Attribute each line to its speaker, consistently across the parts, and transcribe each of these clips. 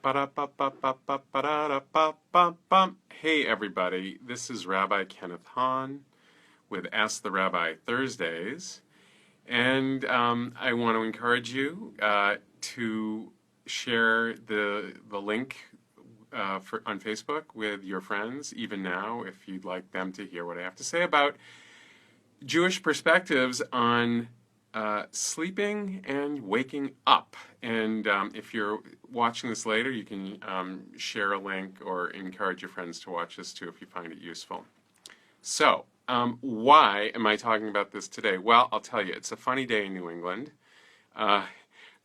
Speaker 1: Ba-da-ba-ba-ba-ba-ba-da-ba-bum. Hey everybody, this is Rabbi Kenneth Hahn with Ask the Rabbi Thursdays, and I want to encourage you to share the link on Facebook with your friends, even now, if you'd like them to hear what I have to say about Jewish perspectives on sleeping and waking up. And if you're watching this later, you can share a link or encourage your friends to watch this too if you find it useful. So, why am I talking about this today? Well, I'll tell you, it's a funny day in New England. The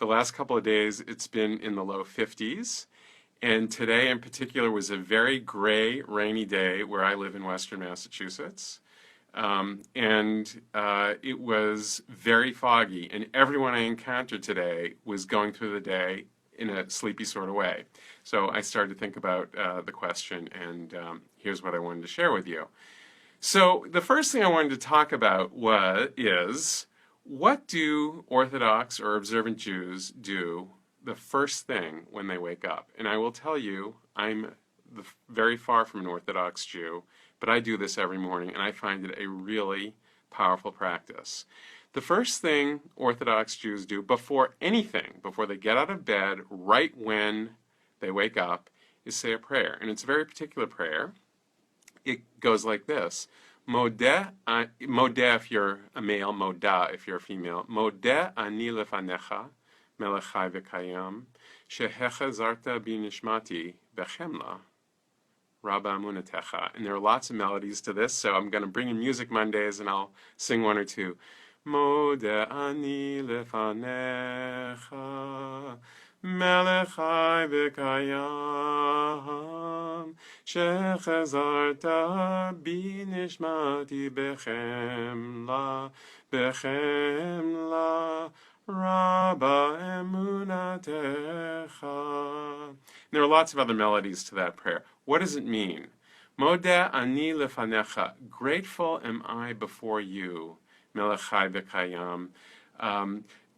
Speaker 1: last couple of days, it's been in the low 50s. And today in particular was a very gray, rainy day where I live in Western Massachusetts. It was very foggy, and everyone I encountered today was going through the day in a sleepy sort of way. So I started to think about the question, and here's what I wanted to share with you. So the first thing I wanted to talk about is what do Orthodox or observant Jews do the first thing when they wake up? And I will tell you, I'm very far from an Orthodox Jew, but I do this every morning, and I find it a really powerful practice. The first thing Orthodox Jews do before anything, before they get out of bed, right when they wake up, is say a prayer. And it's a very particular prayer. It goes like this. Modeh if you're a male, moda if you're a female. Modeh ani lefanecha, melech chai v'kayam, shehechazarta bi nishmati bechemla. Rabba Amunatecha. And there are lots of melodies to this, so I'm going to bring in Music Mondays and I'll sing one or two. Modeh ani lefanecha, melech chai v'kayam, shechazarta bi nishmati bechemla, bechemla, Rabba Emunatecha. There are lots of other melodies to that prayer. What does it mean? Modeh ani lefanecha. Grateful am I before you, Melech Chai v'Kayam,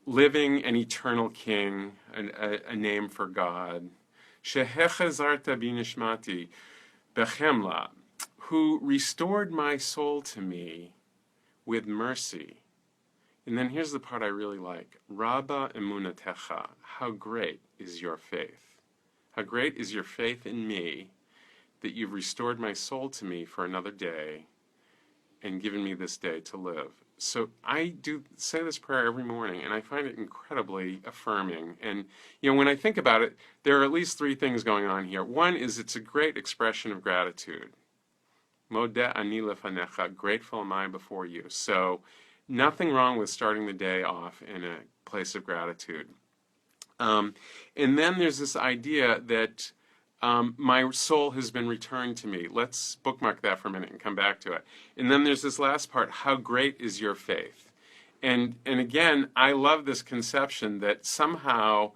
Speaker 1: living and eternal King, a name for God. Shehechazarta bi nishmati bechemla, who restored my soul to me with mercy. And then here's the part I really like. Rabba emunatecha. How great is your faith? How great is your faith in me that you've restored my soul to me for another day and given me this day to live. So I do say this prayer every morning, and I find it incredibly affirming. And, when I think about it, there are at least three things going on here. One is it's a great expression of gratitude. Modeh ani lefanecha, grateful am I before you. So nothing wrong with starting the day off in a place of gratitude. And then there's this idea that my soul has been returned to me. Let's bookmark that for a minute and come back to it. And then there's this last part, how great is your faith? And again, I love this conception that somehow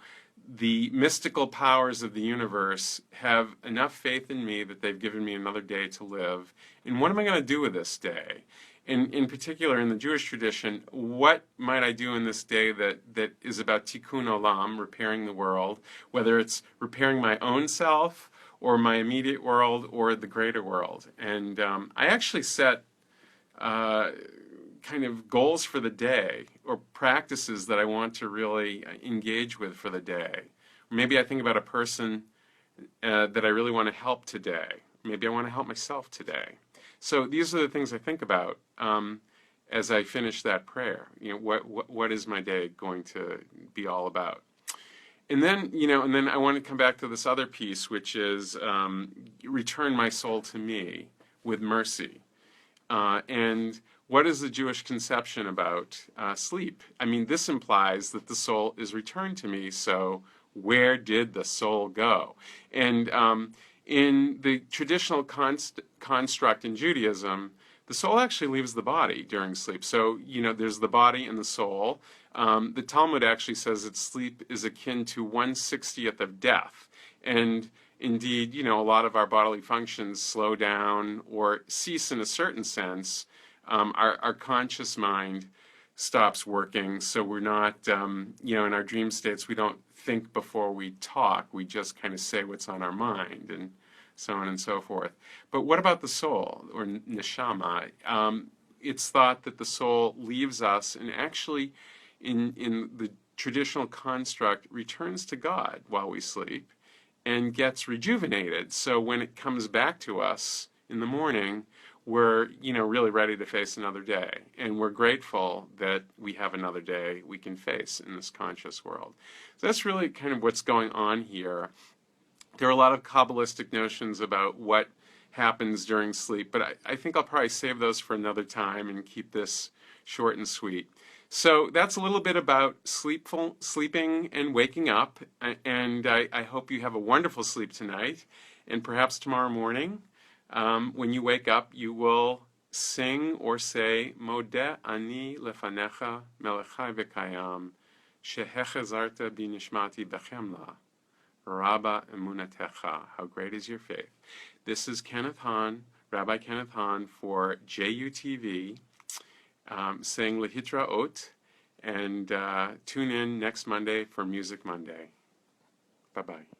Speaker 1: the mystical powers of the universe have enough faith in me that they've given me another day to live. And what am I going to do with this day? And in particular, in the Jewish tradition, what might I do in this day that is about tikkun olam, repairing the world, whether it's repairing my own self or my immediate world or the greater world? And I actually set kind of goals for the day or practices that I want to really engage with for the day. Maybe I think about a person that I really want to help today. Maybe I want to help myself today. So these are the things I think about as I finish that prayer. What is my day going to be all about? And then, and then I want to come back to this other piece, which is return my soul to me with mercy. And what is the Jewish conception about sleep? I mean, this implies that the soul is returned to me. So where did the soul go? And in the traditional construct in Judaism, the soul actually leaves the body during sleep. So, there's the body and the soul. The Talmud actually says that sleep is akin to 1/60th of death. And indeed, a lot of our bodily functions slow down or cease in a certain sense. Our conscious mind stops working. So we're not, in our dream states, we don't think before we talk. We just kind of say what's on our mind and so on and so forth. But what about the soul, or neshama? It's thought that the soul leaves us and actually, in the traditional construct, returns to God while we sleep and gets rejuvenated. So when it comes back to us in the morning, we're really ready to face another day, and we're grateful that we have another day we can face in this conscious world. So that's really kind of what's going on here. There are a lot of Kabbalistic notions about what happens during sleep, but I think I'll probably save those for another time and keep this short and sweet. So that's a little bit about sleeping and waking up, and I hope you have a wonderful sleep tonight, and perhaps tomorrow morning, when you wake up, you will sing or say, Modeh ani lefanecha melechai v'kayam, shehechazarta binishmati bechemla, Rabba emunatecha. How great is your faith? This is Kenneth Hahn, Rabbi Kenneth Hahn for JUTV, saying Lehitraot, and tune in next Monday for Music Monday. Bye-bye.